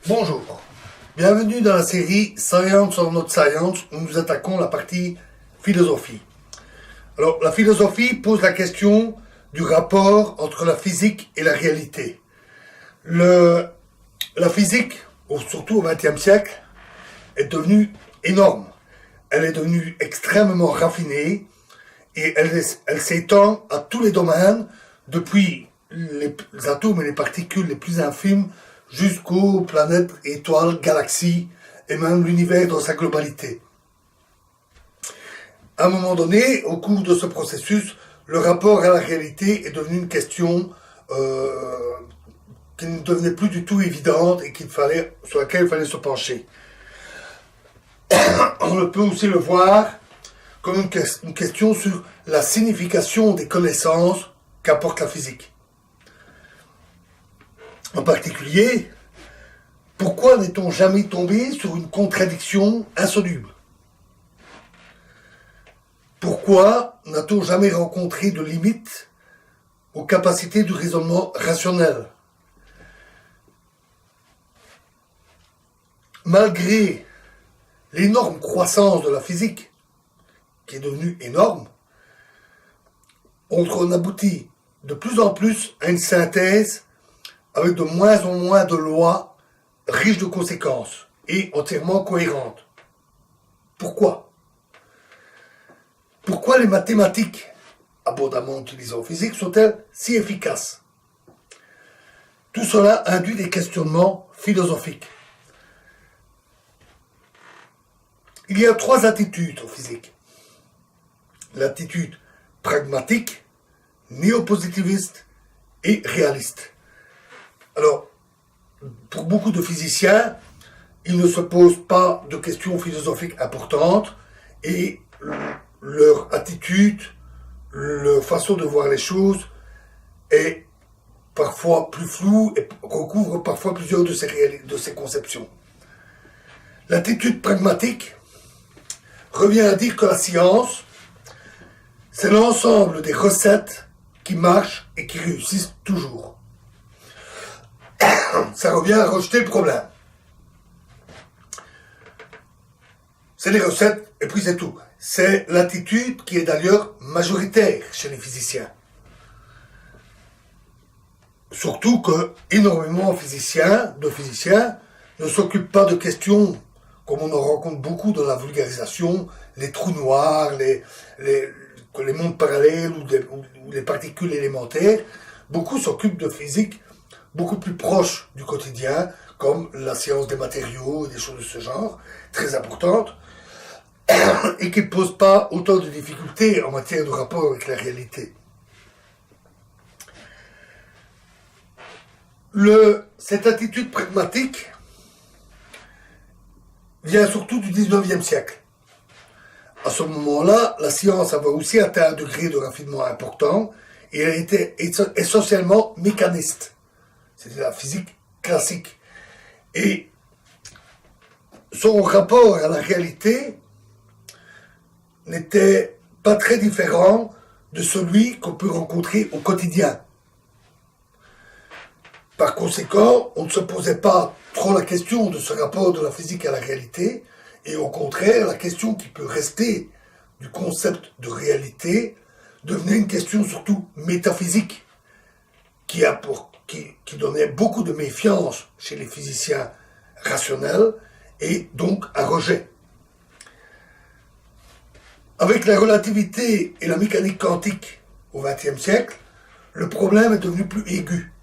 Bonjour, bienvenue dans la série Science or Not Science où nous attaquons la partie philosophie. Alors la philosophie pose la question du rapport entre la physique et la réalité. La physique, surtout au XXe siècle, est devenue énorme. Elle est devenue extrêmement raffinée et elle s'étend à tous les domaines, depuis les atomes et les particules les plus infimes jusqu'aux planètes, étoiles, galaxies et même l'univers dans sa globalité. À un moment donné, au cours de ce processus, le rapport à la réalité est devenu une question qui ne devenait plus du tout évidente et sur laquelle il fallait se pencher. On peut aussi le voir comme une question sur la signification des connaissances qu'apporte la physique. En particulier, pourquoi n'est-on jamais tombé sur une contradiction insoluble? Pourquoi n'a-t-on jamais rencontré de limite aux capacités du raisonnement rationnel? Malgré l'énorme croissance de la physique, qui est devenue énorme, on aboutit de plus en plus à une synthèse avec de moins en moins de lois riches de conséquences et entièrement cohérentes. Pourquoi? Pourquoi les mathématiques, abondamment utilisées en physique, sont-elles si efficaces? Tout cela induit des questionnements philosophiques. Il y a trois attitudes en physique. L'attitude pragmatique, néopositiviste et réaliste. Alors, pour beaucoup de physiciens, ils ne se posent pas de questions philosophiques importantes et leur attitude, leur façon de voir les choses est parfois plus floue et recouvre parfois plusieurs de ces conceptions. L'attitude pragmatique revient à dire que la science, c'est l'ensemble des recettes qui marchent et qui réussissent toujours. Ça revient à rejeter le problème. C'est les recettes et puis c'est tout. C'est l'attitude qui est d'ailleurs majoritaire chez les physiciens. Surtout que énormément de physiciens ne s'occupent pas de questions comme on en rencontre beaucoup dans la vulgarisation, les trous noirs, les mondes parallèles ou les particules élémentaires. Beaucoup s'occupent de physique beaucoup plus proche du quotidien, comme la science des matériaux et des choses de ce genre, très importantes, et qui ne posent pas autant de difficultés en matière de rapport avec la réalité. Cette attitude pragmatique vient surtout du XIXe siècle. À ce moment-là, la science avait aussi atteint un degré de raffinement important et elle était essentiellement mécaniste. C'était la physique classique. Et son rapport à la réalité n'était pas très différent de celui qu'on peut rencontrer au quotidien. Par conséquent, on ne se posait pas trop la question de ce rapport de la physique à la réalité, et au contraire, la question qui peut rester du concept de réalité devenait une question surtout métaphysique, qui donnait beaucoup de méfiance chez les physiciens rationnels et donc un rejet. Avec la relativité et la mécanique quantique au XXe siècle, le problème est devenu plus aigu.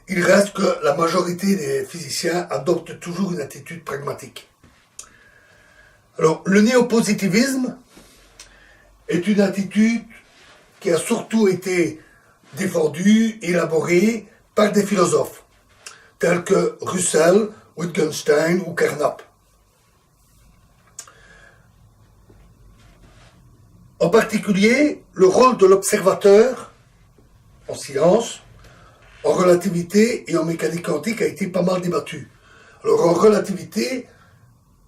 Il reste que la majorité des physiciens adoptent toujours une attitude pragmatique. Alors, le néopositivisme est une attitude qui a surtout été défendue, élaborée par des philosophes, tels que Russell, Wittgenstein ou Carnap. En particulier, le rôle de l'observateur en science, en relativité et en mécanique quantique a été pas mal débattu. Alors en relativité,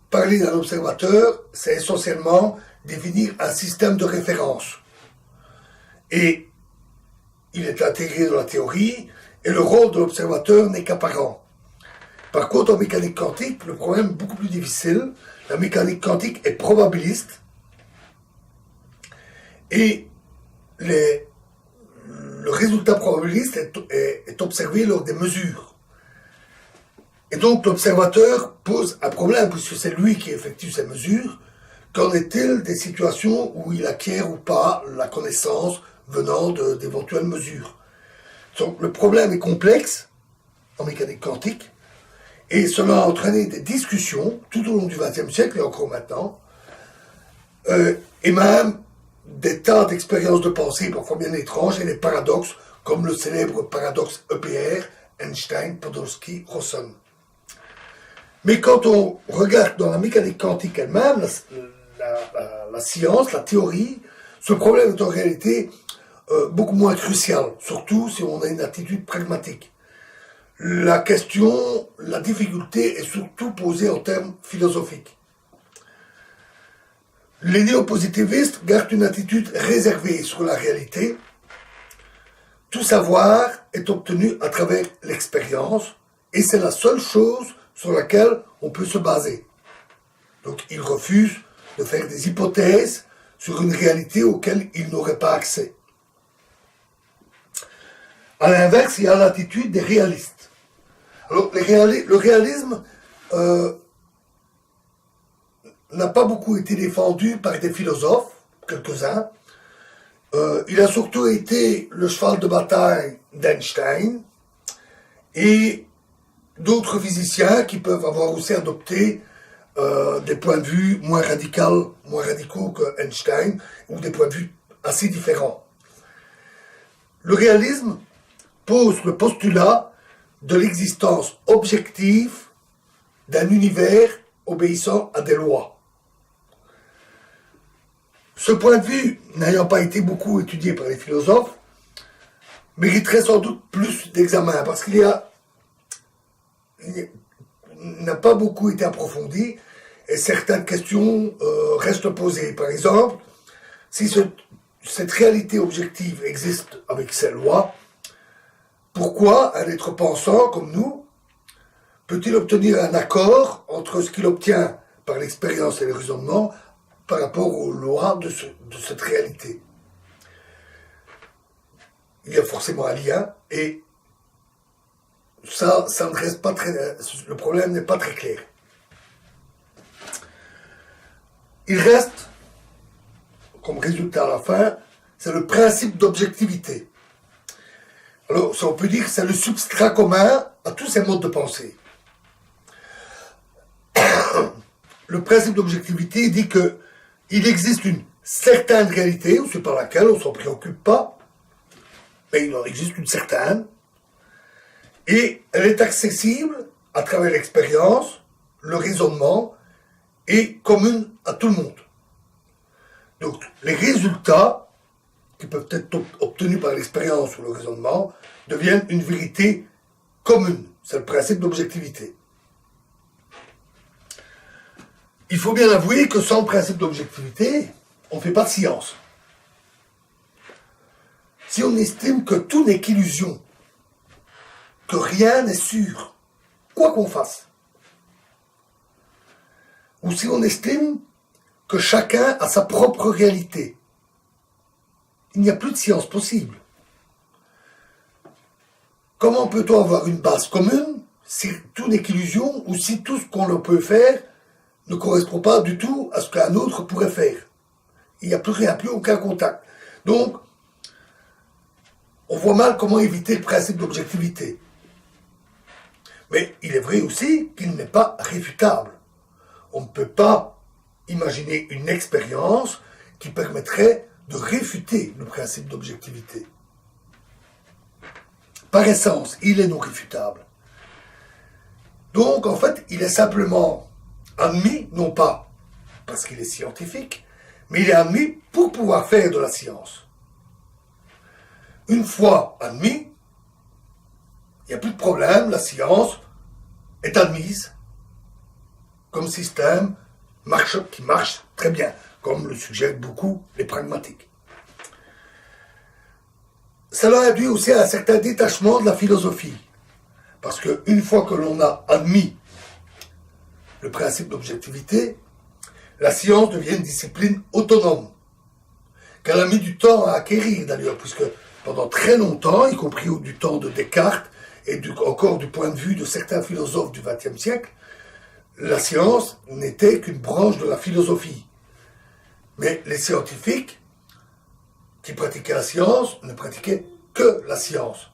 parler d'un observateur, c'est essentiellement définir un système de référence. Et il est intégré dans la théorie, et le rôle de l'observateur n'est qu'apparent. Par contre, en mécanique quantique, le problème est beaucoup plus difficile. La mécanique quantique est probabiliste et le résultat probabiliste est observé lors des mesures. Et donc l'observateur pose un problème, puisque c'est lui qui effectue ces mesures. Qu'en est-il des situations où il acquiert ou pas la connaissance venant d'éventuelles mesures? Donc le problème est complexe en mécanique quantique, et cela a entraîné des discussions tout au long du XXe siècle et encore maintenant, et même des tas d'expériences de pensée parfois bien étranges et des paradoxes, comme le célèbre paradoxe EPR, Einstein, Podolsky, Rosen. Mais quand on regarde dans la mécanique quantique elle-même, la science, la théorie, ce problème est en réalité beaucoup moins crucial, surtout si on a une attitude pragmatique. La question, la difficulté est surtout posée en termes philosophiques. Les néopositivistes gardent une attitude réservée sur la réalité. Tout savoir est obtenu à travers l'expérience, et c'est la seule chose sur laquelle on peut se baser. Donc ils refusent de faire des hypothèses sur une réalité auquel ils n'auraient pas accès. À l'inverse, il y a l'attitude des réalistes. Alors le réalisme n'a pas beaucoup été défendu par des philosophes, quelques-uns. Il a surtout été le cheval de bataille d'Einstein et d'autres physiciens qui peuvent avoir aussi adopté des points de vue moins radicaux que Einstein, ou des points de vue assez différents. Le réalisme pose le postulat de l'existence objective d'un univers obéissant à des lois. Ce point de vue, n'ayant pas été beaucoup étudié par les philosophes, mériterait sans doute plus d'examen, parce qu'il n'a pas beaucoup été approfondi, et certaines questions restent posées. Par exemple, si cette réalité objective existe avec ses lois, pourquoi un être pensant comme nous peut-il obtenir un accord entre ce qu'il obtient par l'expérience et le raisonnement par rapport aux lois de cette réalité? Il y a forcément un lien, et ça ne reste pas très... Le problème n'est pas très clair. Il reste, comme résultat à la fin, c'est le principe d'objectivité. Alors, ça on peut dire que c'est le substrat commun à tous ces modes de pensée. Le principe d'objectivité dit que il existe une certaine réalité, c'est par laquelle on ne s'en préoccupe pas, mais il en existe une certaine, et elle est accessible à travers l'expérience, le raisonnement, et commune à tout le monde. Donc, les résultats qui peuvent être obtenus par l'expérience ou le raisonnement deviennent une vérité commune. C'est le principe d'objectivité. Il faut bien avouer que sans le principe d'objectivité, on ne fait pas de science. Si on estime que tout n'est qu'illusion, que rien n'est sûr, quoi qu'on fasse, ou si on estime que chacun a sa propre réalité, il n'y a plus de science possible. Comment peut-on avoir une base commune si tout n'est qu'illusion, ou si tout ce qu'on peut faire ne correspond pas du tout à ce qu'un autre pourrait faire? Il n'y a plus rien, plus aucun contact. Donc, on voit mal comment éviter le principe d'objectivité. Mais il est vrai aussi qu'il n'est pas réfutable. On ne peut pas imaginer une expérience qui permettrait de réfuter le principe d'objectivité. Par essence, il est non réfutable. Donc, en fait, il est simplement admis, non pas parce qu'il est scientifique, mais il est admis pour pouvoir faire de la science. Une fois admis, il n'y a plus de problème, la science est admise comme système qui marche très bien, comme le suggèrent beaucoup les pragmatiques. Cela induit aussi un certain détachement de la philosophie, Parce qu'une fois que l'on a admis le principe d'objectivité, la science devient une discipline autonome, qu'elle a mis du temps à acquérir d'ailleurs, puisque pendant très longtemps, y compris du temps de Descartes, et encore du point de vue de certains philosophes du XXe siècle, la science n'était qu'une branche de la philosophie. Mais les scientifiques qui pratiquaient la science ne pratiquaient que la science.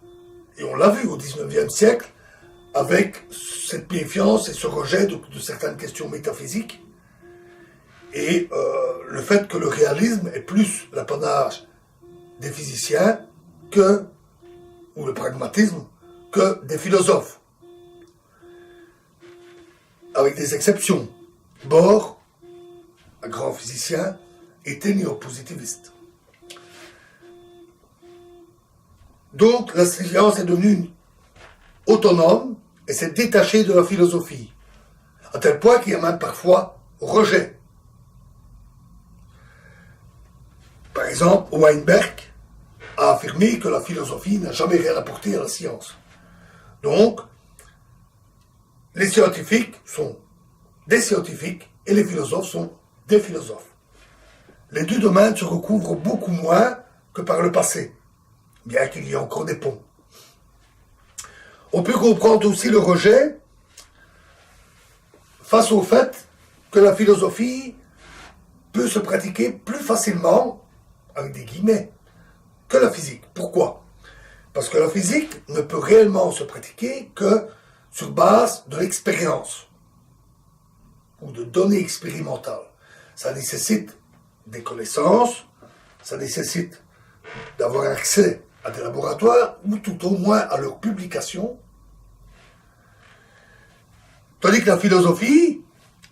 Et on l'a vu au XIXe siècle, avec cette méfiance et ce rejet de certaines questions métaphysiques, et le fait que le réalisme est plus l'apanage des physiciens ou le pragmatisme, que des philosophes. Avec des exceptions. Bohr, un grand physicien, était néopositiviste. Donc la science est devenue autonome et s'est détachée de la philosophie, à tel point qu'il y a même parfois rejet. Par exemple, Weinberg a affirmé que la philosophie n'a jamais rien apporté à la science. Donc, les scientifiques sont des scientifiques et les philosophes sont des philosophes. Les deux domaines se recouvrent beaucoup moins que par le passé, bien qu'il y ait encore des ponts. On peut comprendre aussi le rejet face au fait que la philosophie peut se pratiquer plus facilement, avec des guillemets, que la physique. Pourquoi ? Parce que la physique ne peut réellement se pratiquer que sur base de l'expérience ou de données expérimentales. Ça nécessite des connaissances, ça nécessite d'avoir accès à des laboratoires ou tout au moins à leur publication. Tandis que la philosophie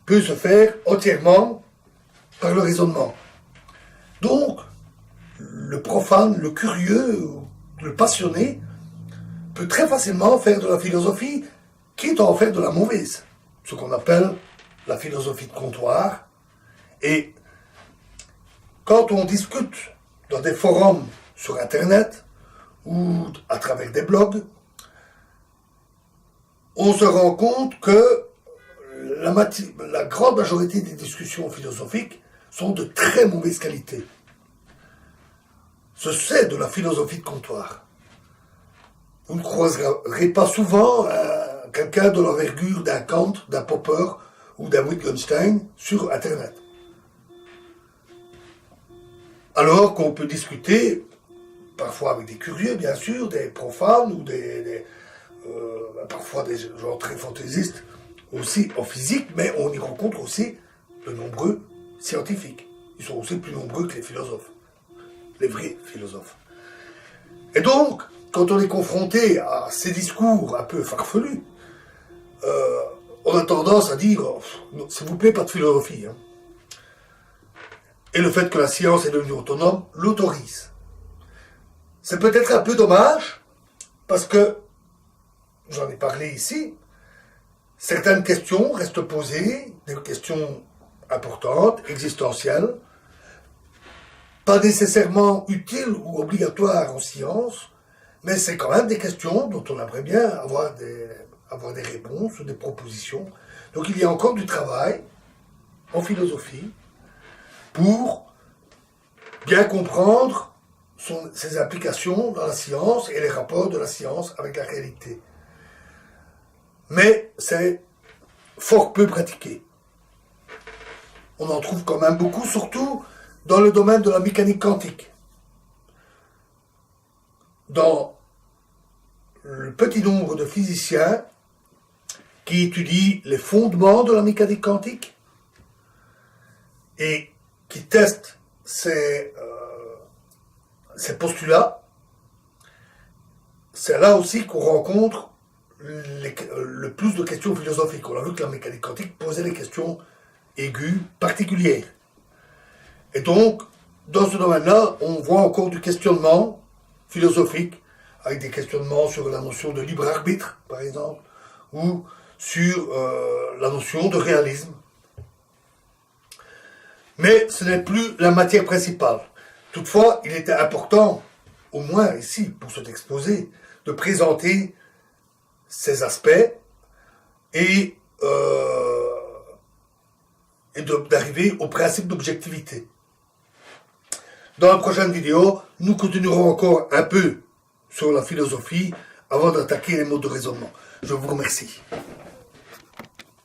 peut se faire entièrement par le raisonnement. Donc, le profane, le curieux, le passionné peut très facilement faire de la philosophie, qui est en fait de la mauvaise, ce qu'on appelle la philosophie de comptoir. Et quand on discute dans des forums sur Internet ou à travers des blogs, on se rend compte que la grande majorité des discussions philosophiques sont de très mauvaise qualité. C'est de la philosophie de comptoir. Vous ne croiserez pas souvent quelqu'un de l'envergure d'un Kant, d'un Popper ou d'un Wittgenstein sur Internet. Alors qu'on peut discuter, parfois avec des curieux bien sûr, des profanes ou parfois des gens très fantaisistes aussi en physique, mais on y rencontre aussi de nombreux scientifiques. Ils sont aussi plus nombreux que les philosophes, les vrais philosophes. Et donc, quand on est confronté à ces discours un peu farfelus, on a tendance à dire « s'il vous plaît, pas de philosophie ». Et le fait que la science est devenue autonome l'autorise. C'est peut-être un peu dommage, parce que, j'en ai parlé ici, certaines questions restent posées, des questions importantes, existentielles, pas nécessairement utiles ou obligatoires en science, mais c'est quand même des questions dont on aimerait bien avoir des réponses ou des propositions. Donc il y a encore du travail en philosophie pour bien comprendre ses implications dans la science et les rapports de la science avec la réalité. Mais c'est fort peu pratiqué. On en trouve quand même beaucoup, surtout dans le domaine de la mécanique quantique. Dans le petit nombre de physiciens qui étudient les fondements de la mécanique quantique et qui testent ces postulats, c'est là aussi qu'on rencontre le plus de questions philosophiques. On a vu que la mécanique quantique posait des questions aiguës, particulières. Et donc, dans ce domaine-là, on voit encore du questionnement philosophique, avec des questionnements sur la notion de libre arbitre, par exemple, ou sur la notion de réalisme. Mais ce n'est plus la matière principale. Toutefois, il était important, au moins ici, pour cet exposé, de présenter ces aspects et d'arriver au principe d'objectivité. Dans la prochaine vidéo, nous continuerons encore un peu sur la philosophie avant d'attaquer les modes de raisonnement. Je vous remercie.